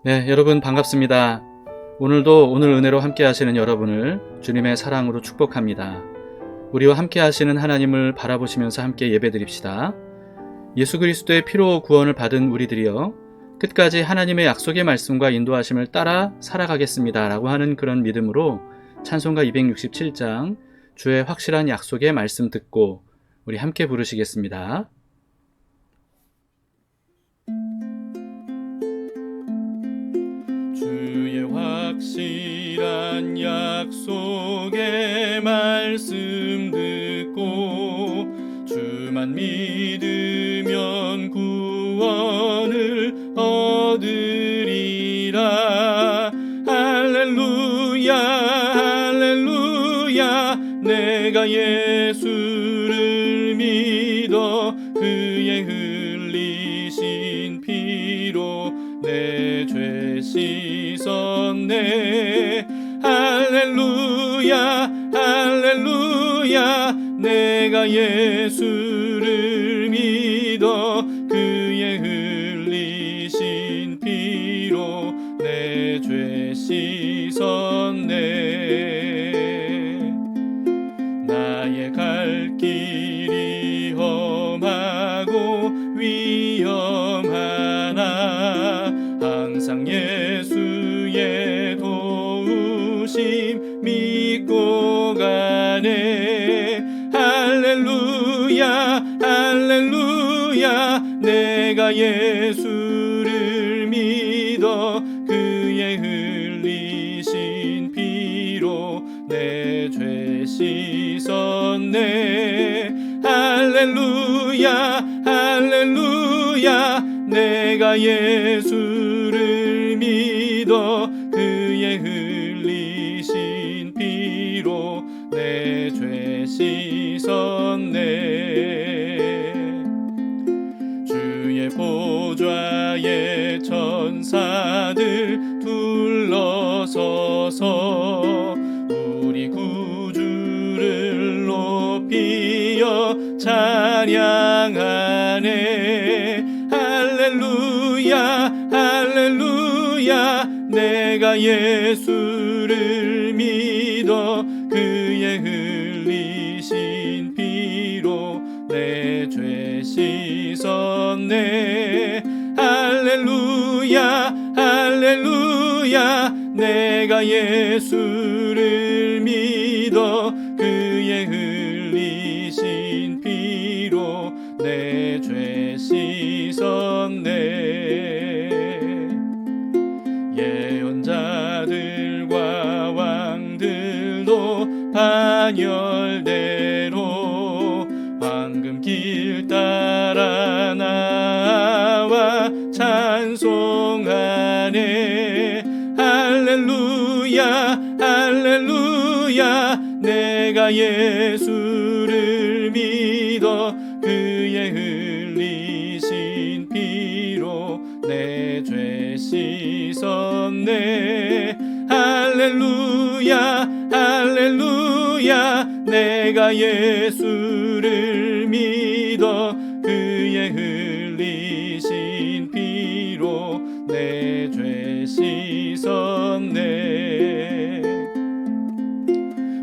네, 여러분 반갑습니다. 오늘도 오늘 은혜로 함께 하시는 여러분을 주님의 사랑으로 축복합니다. 우리와 함께 하시는 하나님을 바라보시면서 함께 예배드립시다. 예수 그리스도의 피로 구원을 받은 우리들이여 끝까지 하나님의 약속의 말씀과 인도하심을 따라 살아가겠습니다 라고 하는 그런 믿음으로 찬송가 267장 주의 확실한 약속의 말씀 듣고 우리 함께 부르시겠습니다. 주의 확실한 약속의 말씀 듣고 주만 믿으면 구원을 얻으리라. 할렐루야 할렐루야. 내가 예수를 믿어 그의 흘리신 피로 내 죄 씻었네. 할렐루야 할렐루야. 내가 예수를 믿어 그의 흘리신 피로 내 죄 씻었네. 나의 갈 길이 험하고 위험하나 항상 예수의 도우심 믿고 가네. 할렐루야 할렐루야. 내가 예수를 믿어 그의 흘리신 피로 내 죄 씻었네. 할렐루야 할렐루야. 내가 예수를 믿어 그의 흘리신 피로 내 죄 씻었네. 주의 보좌에 천사들 둘러서서 우리 구주를 높이어 찬양하네. 할렐루야 할렐루야. 내가 예수를 믿어 그의 흘리신 피로 내 죄 씻었네. 할렐루야 할렐루야. 내가 예수를 믿어 그의 흘리신 피로 내 죄 씻었네. 예언자들과 왕들도 반열대로 황금길 따라 나와 찬송하네. 할렐루야 할렐루야. 내가 예수를 믿어 그의 흘리신 피로 내 죄 씻었네. 할렐루야 할렐루야. 내가 예수를 믿어 그의 흘리신 피로 내 죄 씻었네.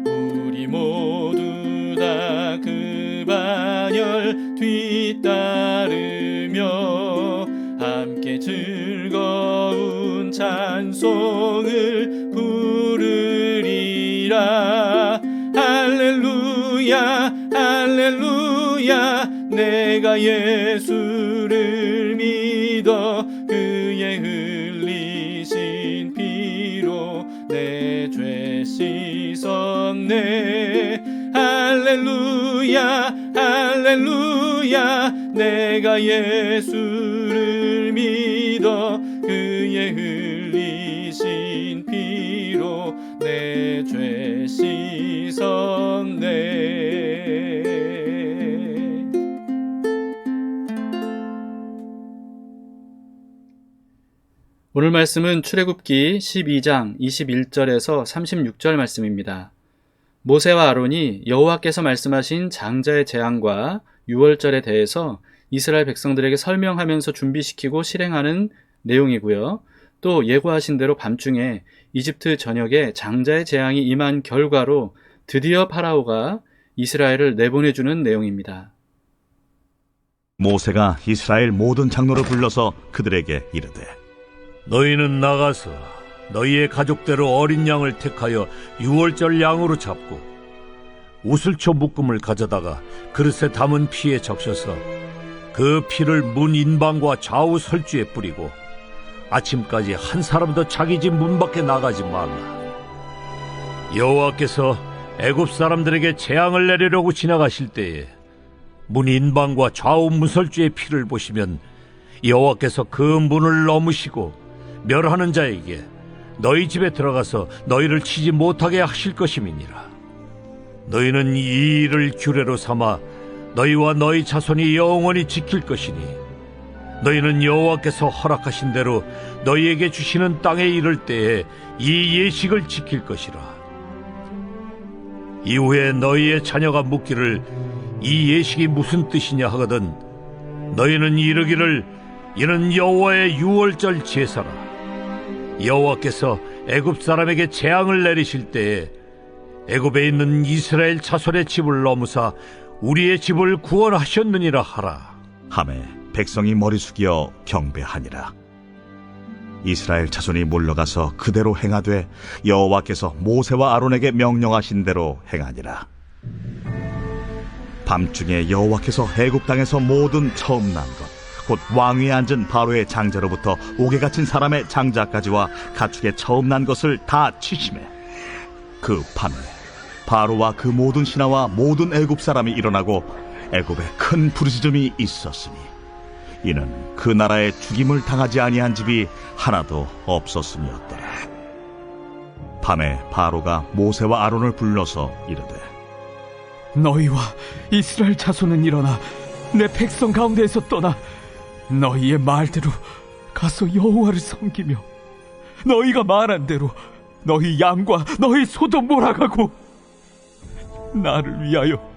우리 모두 다 그 반열 뒤따르며 함께 즐거운 찬송을 부르리라. 할렐루야 할렐루야. 내가 예수를 믿어 그의 흘리신 피로 내 죄 씻었네. 할렐루야 할렐루야. 내가 예수를 믿어 그의 흘리신 피로 내 죄 씻었네. 오늘 말씀은 출애굽기 12장 21절에서 36절 말씀입니다. 모세와 아론이 여호와께서 말씀하신 장자의 재앙과 유월절에 대해서 이스라엘 백성들에게 설명하면서 준비시키고 실행하는 내용이고요. 또 예고하신 대로 밤중에 이집트 전역에 장자의 재앙이 임한 결과로 드디어 파라오가 이스라엘을 내보내주는 내용입니다. 모세가 이스라엘 모든 장로를 불러서 그들에게 이르되 너희는 나가서 너희의 가족대로 어린 양을 택하여 유월절 양으로 잡고 우슬초 묶음을 가져다가 그릇에 담은 피에 적셔서 그 피를 문 인방과 좌우 설주에 뿌리고 아침까지 한 사람도 자기 집 문 밖에 나가지 말라. 여호와께서 애굽 사람들에게 재앙을 내리려고 지나가실 때에 문 인방과 좌우 문설주의 피를 보시면 여호와께서 그 문을 넘으시고 멸하는 자에게 너희 집에 들어가서 너희를 치지 못하게 하실 것임이니라. 너희는 이 일을 규례로 삼아 너희와 너희 자손이 영원히 지킬 것이니 너희는 여호와께서 허락하신 대로 너희에게 주시는 땅에 이를 때에 이 예식을 지킬 것이라. 이후에 너희의 자녀가 묻기를 이 예식이 무슨 뜻이냐 하거든 너희는 이르기를 이는 여호와의 유월절 제사라. 여호와께서 애굽 사람에게 재앙을 내리실 때에 애굽에 있는 이스라엘 자손의 집을 넘으사 우리의 집을 구원하셨느니라 하라. 하매 백성이 머리 숙여 경배하니라. 이스라엘 자손이 물러가서 그대로 행하되 여호와께서 모세와 아론에게 명령하신 대로 행하니라. 밤중에 여호와께서 애굽 땅에서 모든 처음 난 것 곧 왕위에 앉은 바로의 장자로부터 옥에 갇힌 사람의 장자까지와 가축의 처음 난 것을 다 치심해 그 밤에 바로와 그 모든 신하와 모든 애굽 사람이 일어나고 애굽에 큰 부르짖음이 있었으니 이는 그 나라에 죽임을 당하지 아니한 집이 하나도 없었음이었더라. 밤에 바로가 모세와 아론을 불러서 이르되 너희와 이스라엘 자손은 일어나 내 백성 가운데에서 떠나 너희의 말대로 가서 여호와를 섬기며 너희가 말한 대로 너희 양과 너희 소도 몰아가고 나를 위하여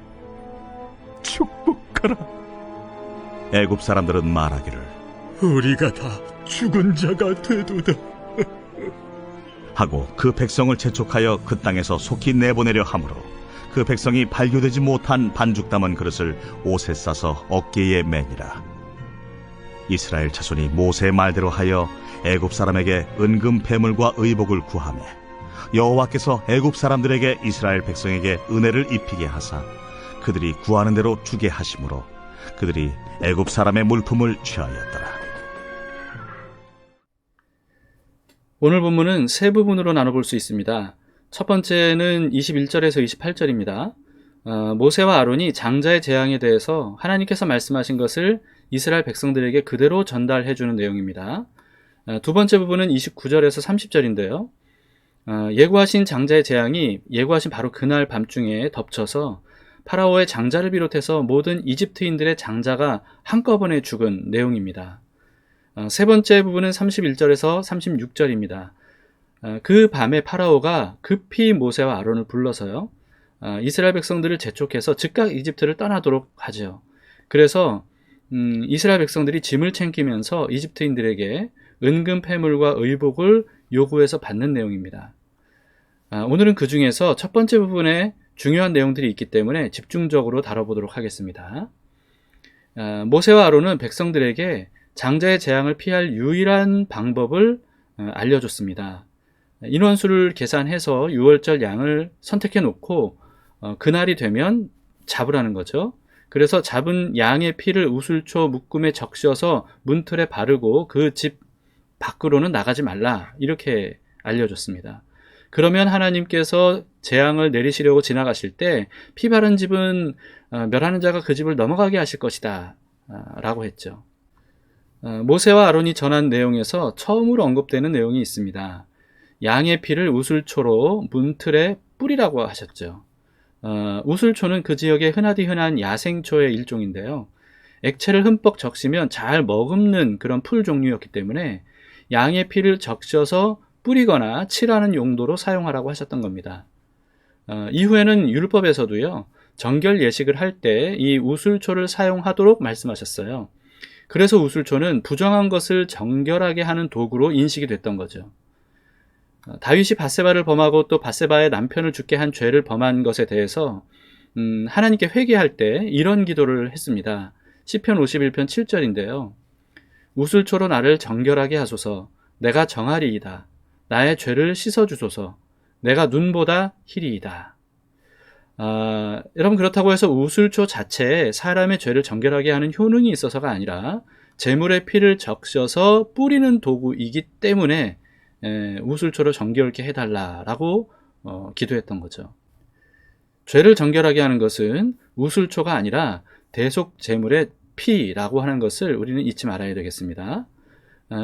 축복하라. 애굽 사람들은 말하기를 우리가 다 죽은 자가 되도다 하고 그 백성을 재촉하여 그 땅에서 속히 내보내려 하므로 그 백성이 발교되지 못한 반죽 담은 그릇을 옷에 싸서 어깨에 매니라. 이스라엘 자손이 모세의 말대로 하여 애굽 사람에게 은금 패물과 의복을 구하매 여호와께서 애굽 사람들에게 이스라엘 백성에게 은혜를 입히게 하사 그들이 구하는 대로 주게 하심으로 그들이 애굽 사람의 물품을 취하였더라. 오늘 본문은 세 부분으로 나눠볼 수 있습니다. 첫 번째는 21절에서 28절입니다. 모세와 아론이 장자의 재앙에 대해서 하나님께서 말씀하신 것을 이스라엘 백성들에게 그대로 전달해주는 내용입니다. 두 번째 부분은 29절에서 30절인데요. 예고하신 장자의 재앙이 예고하신 바로 그날 밤중에 덮쳐서 파라오의 장자를 비롯해서 모든 이집트인들의 장자가 한꺼번에 죽은 내용입니다. 세 번째 부분은 31절에서 36절입니다. 그 밤에 파라오가 급히 모세와 아론을 불러서요, 이스라엘 백성들을 재촉해서 즉각 이집트를 떠나도록 하죠. 그래서 이스라엘 백성들이 짐을 챙기면서 이집트인들에게 은금 패물과 의복을 요구해서 받는 내용입니다. 오늘은 그 중에서 첫 번째 부분에 중요한 내용들이 있기 때문에 집중적으로 다뤄보도록 하겠습니다. 모세와 아론은 백성들에게 장자의 재앙을 피할 유일한 방법을 알려줬습니다. 인원수를 계산해서 유월절 양을 선택해 놓고 그날이 되면 잡으라는 거죠. 그래서 잡은 양의 피를 우슬초 묶음에 적셔서 문틀에 바르고 그 집 밖으로는 나가지 말라, 이렇게 알려줬습니다. 그러면 하나님께서 재앙을 내리시려고 지나가실 때 피 바른 집은 멸하는 자가 그 집을 넘어가게 하실 것이다 라고 했죠. 모세와 아론이 전한 내용에서 처음으로 언급되는 내용이 있습니다. 양의 피를 우슬초로 문틀에 뿌리라고 하셨죠. 우슬초는 그 지역에 흔하디 흔한 야생초의 일종인데요. 액체를 흠뻑 적시면 잘 머금는 그런 풀 종류였기 때문에 양의 피를 적셔서 뿌리거나 칠하는 용도로 사용하라고 하셨던 겁니다. 이후에는 율법에서도요, 정결 예식을 할 때 이 우슬초를 사용하도록 말씀하셨어요. 그래서 우술초는 부정한 것을 정결하게 하는 도구로 인식이 됐던 거죠. 다윗이 밧세바를 범하고 또 밧세바의 남편을 죽게 한 죄를 범한 것에 대해서 하나님께 회개할 때 이런 기도를 했습니다. 시편 51편 7절인데요. 우술초로 나를 정결하게 하소서. 내가 정하리이다. 나의 죄를 씻어주소서. 내가 눈보다 희리이다. 여러분, 그렇다고 해서 우술초 자체에 사람의 죄를 정결하게 하는 효능이 있어서가 아니라 제물의 피를 적셔서 뿌리는 도구이기 때문에 우술초를 정결케 해달라라고 기도했던 거죠. 죄를 정결하게 하는 것은 우술초가 아니라 대속 제물의 피라고 하는 것을 우리는 잊지 말아야 되겠습니다.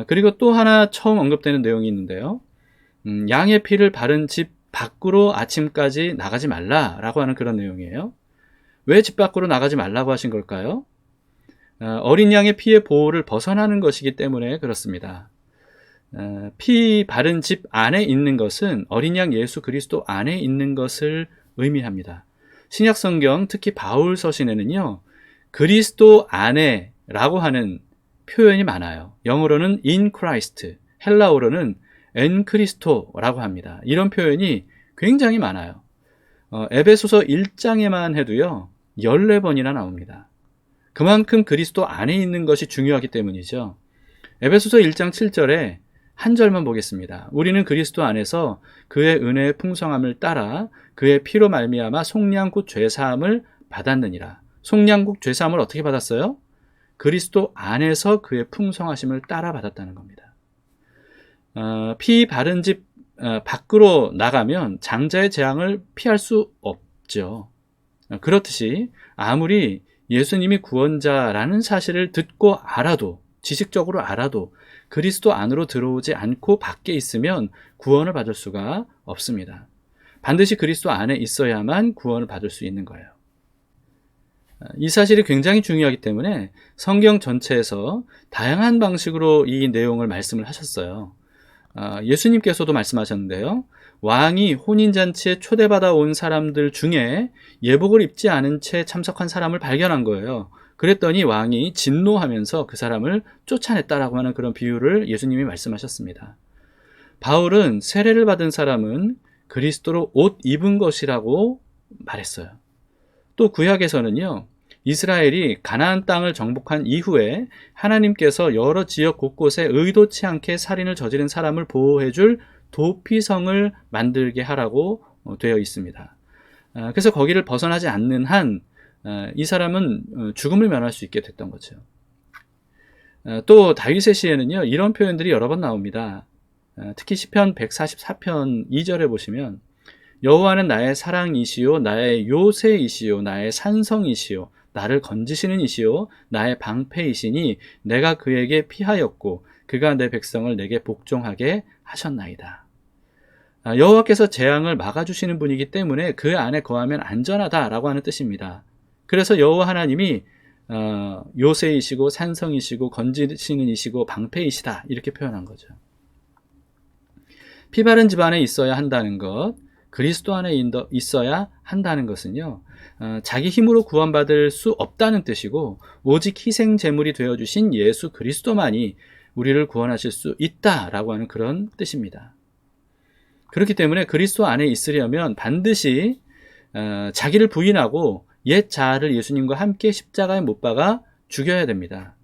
그리고 또 하나 처음 언급되는 내용이 있는데요. 양의 피를 바른 집 밖으로 아침까지 나가지 말라라고 하는 그런 내용이에요. 왜 집 밖으로 나가지 말라고 하신 걸까요? 어린 양의 피의 보호를 벗어나는 것이기 때문에 그렇습니다. 피 바른 집 안에 있는 것은 어린 양 예수 그리스도 안에 있는 것을 의미합니다. 신약 성경, 특히 바울 서신에는요, 그리스도 안에라고 하는 표현이 많아요. 영어로는 in Christ, 헬라어로는 en Christo라고 합니다. 이런 표현이 굉장히 많아요. 에베소서 1장에만 해도요, 14번이나 나옵니다. 그만큼 그리스도 안에 있는 것이 중요하기 때문이죠. 에베소서 1장 7절에 한 절만 보겠습니다. 우리는 그리스도 안에서 그의 은혜의 풍성함을 따라 그의 피로 말미암아 속량국 죄사함을 받았느니라. 속량국 죄사함을 어떻게 받았어요? 그리스도 안에서 그의 풍성하심을 따라 받았다는 겁니다. 피 바른 집 밖으로 나가면 장자의 재앙을 피할 수 없죠. 그렇듯이 아무리 예수님이 구원자라는 사실을 듣고 알아도, 지식적으로 알아도 그리스도 안으로 들어오지 않고 밖에 있으면 구원을 받을 수가 없습니다. 반드시 그리스도 안에 있어야만 구원을 받을 수 있는 거예요. 이 사실이 굉장히 중요하기 때문에 성경 전체에서 다양한 방식으로 이 내용을 말씀을 하셨어요. 예수님께서도 말씀하셨는데요. 왕이 혼인잔치에 초대받아 온 사람들 중에 예복을 입지 않은 채 참석한 사람을 발견한 거예요. 그랬더니 왕이 진노하면서 그 사람을 쫓아냈다라고 하는 그런 비유를 예수님이 말씀하셨습니다. 바울은 세례를 받은 사람은 그리스도로 옷 입은 것이라고 말했어요. 또 구약에서는요, 이스라엘이 가나안 땅을 정복한 이후에 하나님께서 여러 지역 곳곳에 의도치 않게 살인을 저지른 사람을 보호해줄 도피성을 만들게 하라고 되어 있습니다. 그래서 거기를 벗어나지 않는 한 이 사람은 죽음을 면할 수 있게 됐던 거죠. 또 다윗의 시에는요, 이런 표현들이 여러 번 나옵니다. 특히 시편 144편 2절에 보시면 여호와는 나의 사랑이시요 나의 요새이시요 나의 산성이시요 나를 건지시는 이시요 나의 방패이시니 내가 그에게 피하였고 그가 내 백성을 내게 복종하게 하셨나이다. 여호와께서 재앙을 막아주시는 분이기 때문에 그 안에 거하면 안전하다라고 하는 뜻입니다. 그래서 여호와 하나님이 요새이시고 산성이시고 건지시는 이시고 방패이시다 이렇게 표현한 거죠. 피 바른 집 안에 있어야 한다는 것, 그리스도 안에 있어야 한다는 것은요, 자기 힘으로 구원받을 수 없다는 뜻이고 오직 희생 제물이 되어주신 예수 그리스도만이 우리를 구원하실 수 있다라고 하는 그런 뜻입니다. 그렇기 때문에 그리스도 안에 있으려면 반드시 자기를 부인하고 옛 자아를 예수님과 함께 십자가에 못 박아 죽여야 됩니다.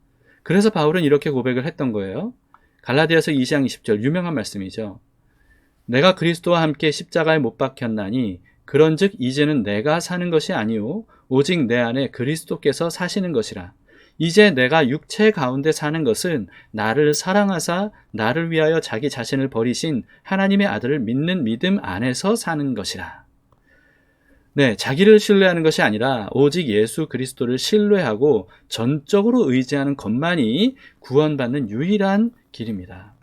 그래서 바울은 이렇게 고백을 했던 거예요. 갈라디아서 2장 20절 유명한 말씀이죠. 내가 그리스도와 함께 십자가에 못 박혔나니 그런즉 이제는 내가 사는 것이 아니요 오직 내 안에 그리스도께서 사시는 것이라. 이제 내가 육체 가운데 사는 것은 나를 사랑하사 나를 위하여 자기 자신을 버리신 하나님의 아들을 믿는 믿음 안에서 사는 것이라. 네, 자기를 신뢰하는 것이 아니라 오직 예수 그리스도를 신뢰하고 전적으로 의지하는 것만이 구원받는 유일한 길입니다.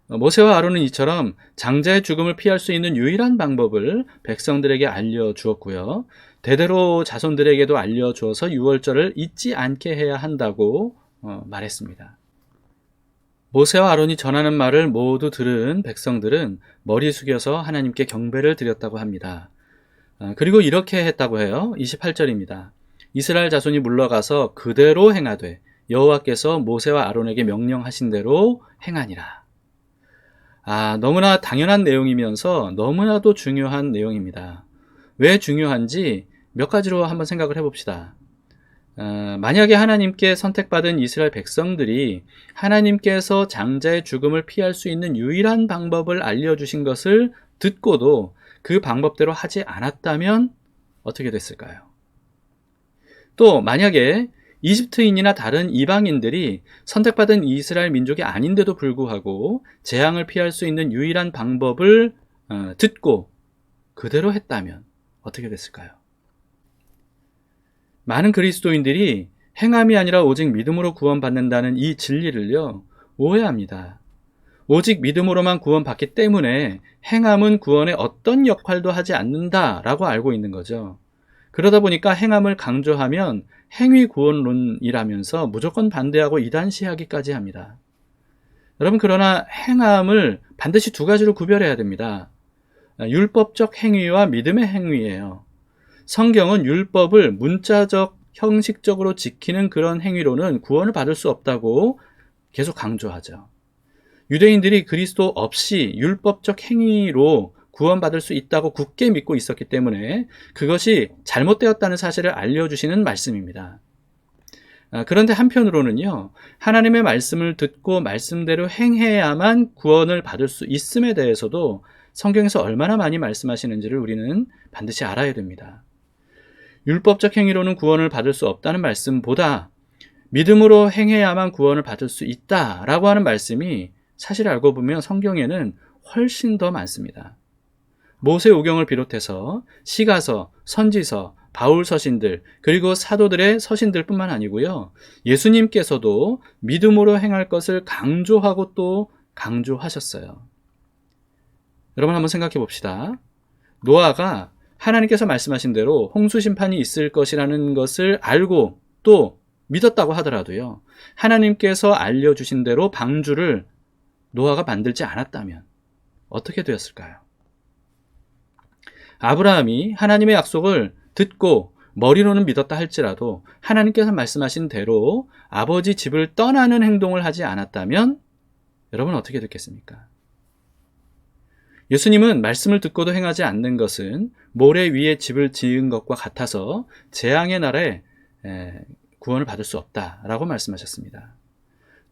모세와 아론은 이처럼 장자의 죽음을 피할 수 있는 유일한 방법을 백성들에게 알려주었고요. 대대로 자손들에게도 알려주어서 유월절을 잊지 않게 해야 한다고 말했습니다. 모세와 아론이 전하는 말을 모두 들은 백성들은 머리 숙여서 하나님께 경배를 드렸다고 합니다. 그리고 이렇게 했다고 해요. 28절입니다. 이스라엘 자손이 물러가서 그대로 행하되 여호와께서 모세와 아론에게 명령하신 대로 행하니라. 너무나 당연한 내용이면서 너무나도 중요한 내용입니다. 왜 중요한지 몇 가지로 한번 생각을 해봅시다. 만약에 하나님께 선택받은 이스라엘 백성들이 하나님께서 장자의 죽음을 피할 수 있는 유일한 방법을 알려주신 것을 듣고도 그 방법대로 하지 않았다면 어떻게 됐을까요? 또 만약에 이집트인이나 다른 이방인들이 선택받은 이스라엘 민족이 아닌데도 불구하고 재앙을 피할 수 있는 유일한 방법을 듣고 그대로 했다면 어떻게 됐을까요? 많은 그리스도인들이 행함이 아니라 오직 믿음으로 구원받는다는 이 진리를요, 오해합니다. 오직 믿음으로만 구원받기 때문에 행함은 구원에 어떤 역할도 하지 않는다라고 알고 있는 거죠. 그러다 보니까 행함을 강조하면 행위 구원론이라면서 무조건 반대하고 이단시하기까지 합니다. 여러분, 그러나 행함을 반드시 두 가지로 구별해야 됩니다. 율법적 행위와 믿음의 행위예요. 성경은 율법을 문자적, 형식적으로 지키는 그런 행위로는 구원을 받을 수 없다고 계속 강조하죠. 유대인들이 그리스도 없이 율법적 행위로 구원받을 수 있다고 굳게 믿고 있었기 때문에 그것이 잘못되었다는 사실을 알려주시는 말씀입니다. 그런데 한편으로는요, 하나님의 말씀을 듣고 말씀대로 행해야만 구원을 받을 수 있음에 대해서도 성경에서 얼마나 많이 말씀하시는지를 우리는 반드시 알아야 됩니다. 율법적 행위로는 구원을 받을 수 없다는 말씀보다 믿음으로 행해야만 구원을 받을 수 있다라고 하는 말씀이 사실 알고 보면 성경에는 훨씬 더 많습니다. 모세오경을 비롯해서 시가서, 선지서, 바울 서신들, 그리고 사도들의 서신들 뿐만 아니고요, 예수님께서도 믿음으로 행할 것을 강조하고 또 강조하셨어요. 여러분 한번 생각해 봅시다. 노아가 하나님께서 말씀하신 대로 홍수 심판이 있을 것이라는 것을 알고 또 믿었다고 하더라도요, 하나님께서 알려주신 대로 방주를 노아가 만들지 않았다면 어떻게 되었을까요? 아브라함이 하나님의 약속을 듣고 머리로는 믿었다 할지라도 하나님께서 말씀하신 대로 아버지 집을 떠나는 행동을 하지 않았다면 여러분 어떻게 됐겠습니까? 예수님은 말씀을 듣고도 행하지 않는 것은 모래 위에 집을 지은 것과 같아서 재앙의 날에 구원을 받을 수 없다라고 말씀하셨습니다.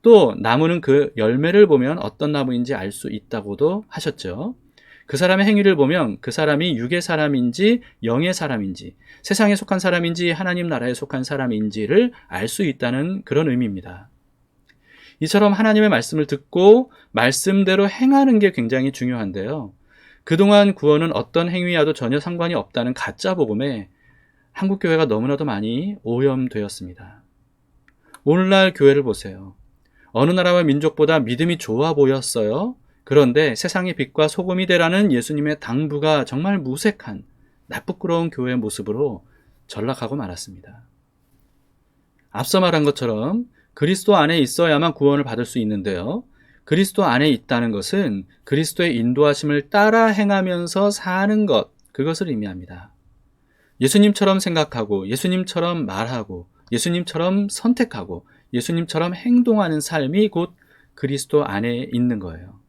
또 나무는 그 열매를 보면 어떤 나무인지 알 수 있다고도 하셨죠. 그 사람의 행위를 보면 그 사람이 육의 사람인지 영의 사람인지 세상에 속한 사람인지 하나님 나라에 속한 사람인지를 알 수 있다는 그런 의미입니다. 이처럼 하나님의 말씀을 듣고 말씀대로 행하는 게 굉장히 중요한데요. 그동안 구원은 어떤 행위와도 전혀 상관이 없다는 가짜 복음에 한국교회가 너무나도 많이 오염되었습니다. 오늘날 교회를 보세요. 어느 나라와 민족보다 믿음이 좋아 보였어요. 그런데 세상의 빛과 소금이 되라는 예수님의 당부가 정말 무색한 나쁘끄러운 교회의 모습으로 전락하고 말았습니다. 앞서 말한 것처럼 그리스도 안에 있어야만 구원을 받을 수 있는데요. 그리스도 안에 있다는 것은 그리스도의 인도하심을 따라 행하면서 사는 것, 그것을 의미합니다. 예수님처럼 생각하고 예수님처럼 말하고 예수님처럼 선택하고 예수님처럼 행동하는 삶이 곧 그리스도 안에 있는 거예요.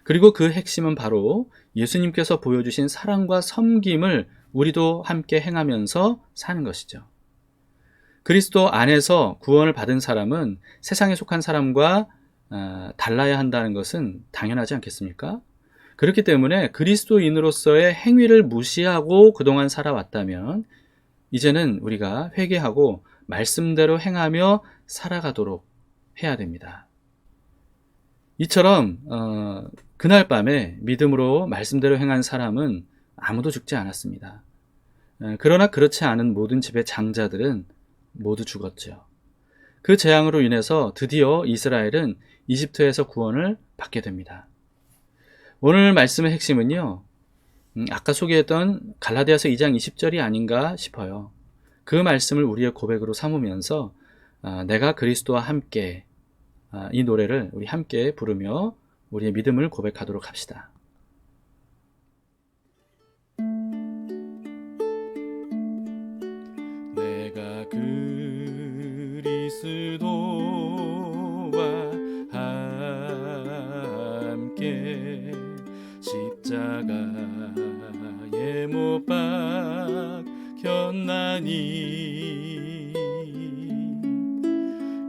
그리고 그 핵심은 바로 예수님께서 보여주신 사랑과 섬김을 우리도 함께 행하면서 사는 것이죠. 그리스도 안에서 구원을 받은 사람은 세상에 속한 사람과 달라야 한다는 것은 당연하지 않겠습니까? 그렇기 때문에 그리스도인으로서의 행위를 무시하고 그동안 살아왔다면 이제는 우리가 회개하고 말씀대로 행하며 살아가도록 해야 됩니다. 이처럼 그날 밤에 믿음으로 말씀대로 행한 사람은 아무도 죽지 않았습니다. 그러나 그렇지 않은 모든 집의 장자들은 모두 죽었죠. 그 재앙으로 인해서 드디어 이스라엘은 이집트에서 구원을 받게 됩니다. 오늘 말씀의 핵심은요, 아까 소개했던 갈라디아서 2장 20절이 아닌가 싶어요. 그 말씀을 우리의 고백으로 삼으면서 내가 그리스도와 함께, 이 노래를 우리 함께 부르며 우리의 믿음을 고백하도록 합시다. 내가 그리스도와 그리스도와 함께 십자가에 못 박혔나니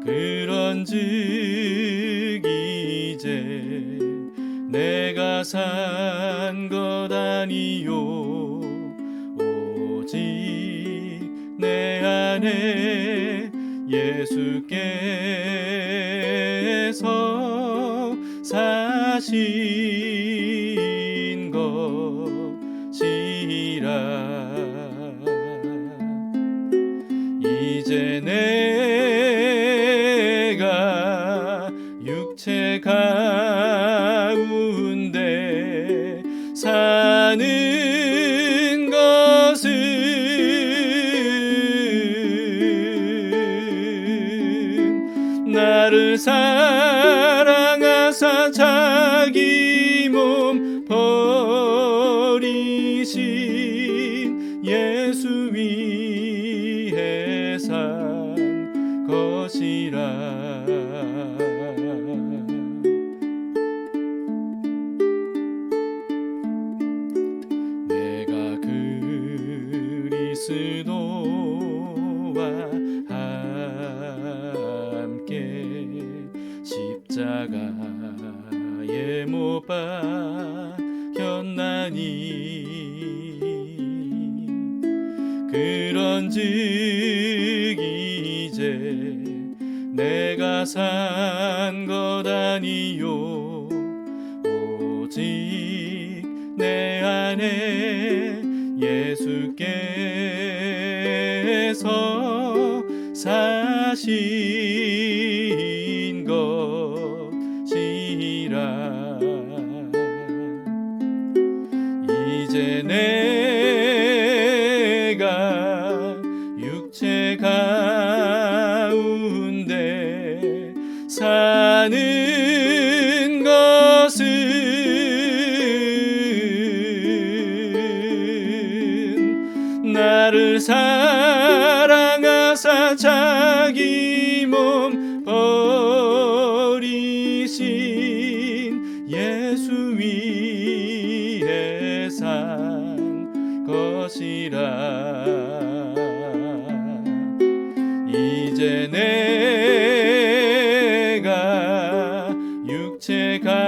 그런즉 이제 내가 산 것 아니요 오직 내 안에 예수께서 사신 것이라. 이제 내가 육체 가운데 사는 것은 나를 사랑하사 자기 몸 버리신 예수 위에 산 것이라. 내가 그리스도와 함께 십자가에 못 박혔나니 그런즉 이제 내가 산 것 아니요 오직 내 안에 예수께서 사신 것이라. 이제 내가 육체 가운데 사는 것은 나를 사랑하사 자기 몸 버리신 예수 위에 산 것이라. 이제 내가 육체 가운데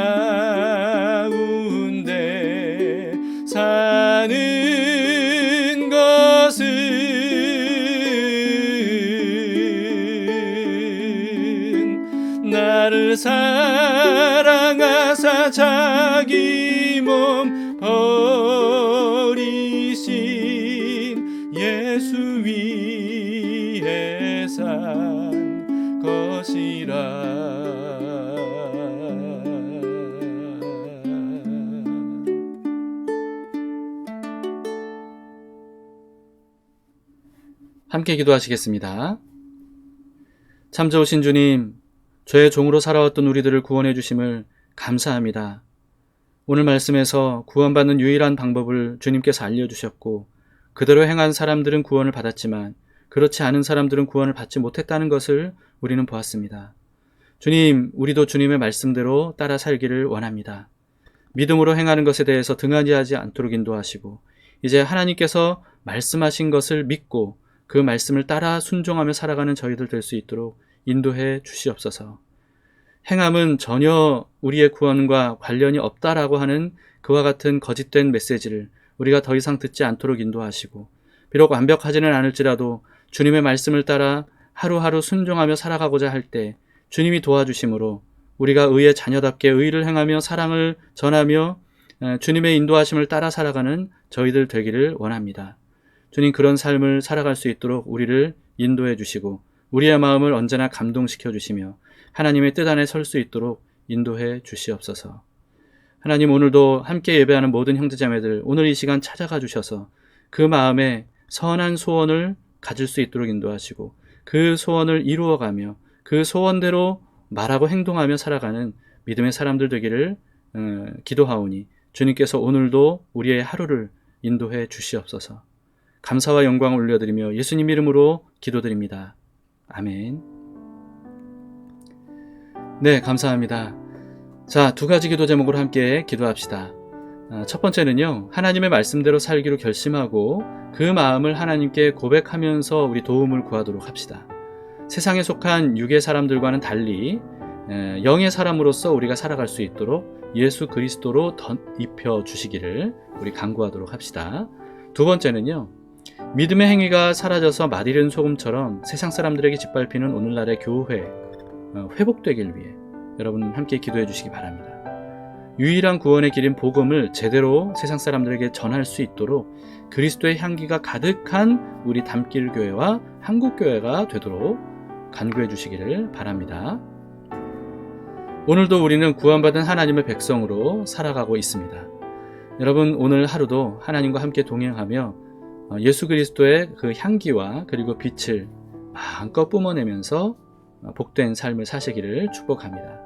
사는 것은 나를 사랑하사 자기 몸 버리신 예수 위에 산 것이라. 함께 기도하시겠습니다. 참 좋으신 주님, 죄의 종으로 살아왔던 우리들을 구원해 주심을 감사합니다. 오늘 말씀에서 구원받는 유일한 방법을 주님께서 알려주셨고 그대로 행한 사람들은 구원을 받았지만 그렇지 않은 사람들은 구원을 받지 못했다는 것을 우리는 보았습니다. 주님, 우리도 주님의 말씀대로 따라 살기를 원합니다. 믿음으로 행하는 것에 대해서 등한히하지 않도록 인도하시고 이제 하나님께서 말씀하신 것을 믿고 그 말씀을 따라 순종하며 살아가는 저희들 될 수 있도록 인도해 주시옵소서. 행함은 전혀 우리의 구원과 관련이 없다라고 하는 그와 같은 거짓된 메시지를 우리가 더 이상 듣지 않도록 인도하시고 비록 완벽하지는 않을지라도 주님의 말씀을 따라 하루하루 순종하며 살아가고자 할 때 주님이 도와주심으로 우리가 의의 자녀답게 의를 행하며 사랑을 전하며 주님의 인도하심을 따라 살아가는 저희들 되기를 원합니다. 주님, 그런 삶을 살아갈 수 있도록 우리를 인도해 주시고 우리의 마음을 언제나 감동시켜 주시며 하나님의 뜻 안에 설 수 있도록 인도해 주시옵소서. 하나님, 오늘도 함께 예배하는 모든 형제자매들 오늘 이 시간 찾아가 주셔서 그 마음에 선한 소원을 가질 수 있도록 인도하시고 그 소원을 이루어가며 그 소원대로 말하고 행동하며 살아가는 믿음의 사람들 되기를 기도하오니 주님께서 오늘도 우리의 하루를 인도해 주시옵소서. 감사와 영광을 올려드리며 예수님 이름으로 기도드립니다. 아멘. 네, 감사합니다. 자, 두 가지 기도 제목으로 함께 기도합시다. 첫 번째는요, 하나님의 말씀대로 살기로 결심하고 그 마음을 하나님께 고백하면서 우리 도움을 구하도록 합시다. 세상에 속한 육의 사람들과는 달리 영의 사람으로서 우리가 살아갈 수 있도록 예수 그리스도로 입혀 주시기를 우리 간구하도록 합시다. 두 번째는요, 믿음의 행위가 사라져서 맛이른 소금처럼 세상 사람들에게 짓밟히는 오늘날의 교회 회복되길 위해 여러분 함께 기도해 주시기 바랍니다. 유일한 구원의 길인 복음을 제대로 세상 사람들에게 전할 수 있도록 그리스도의 향기가 가득한 우리 담길 교회와 한국 교회가 되도록 간구해 주시기를 바랍니다. 오늘도 우리는 구원받은 하나님의 백성으로 살아가고 있습니다. 여러분, 오늘 하루도 하나님과 함께 동행하며 예수 그리스도의 그 향기와 그리고 빛을 마음껏 뿜어내면서 복된 삶을 사시기를 축복합니다.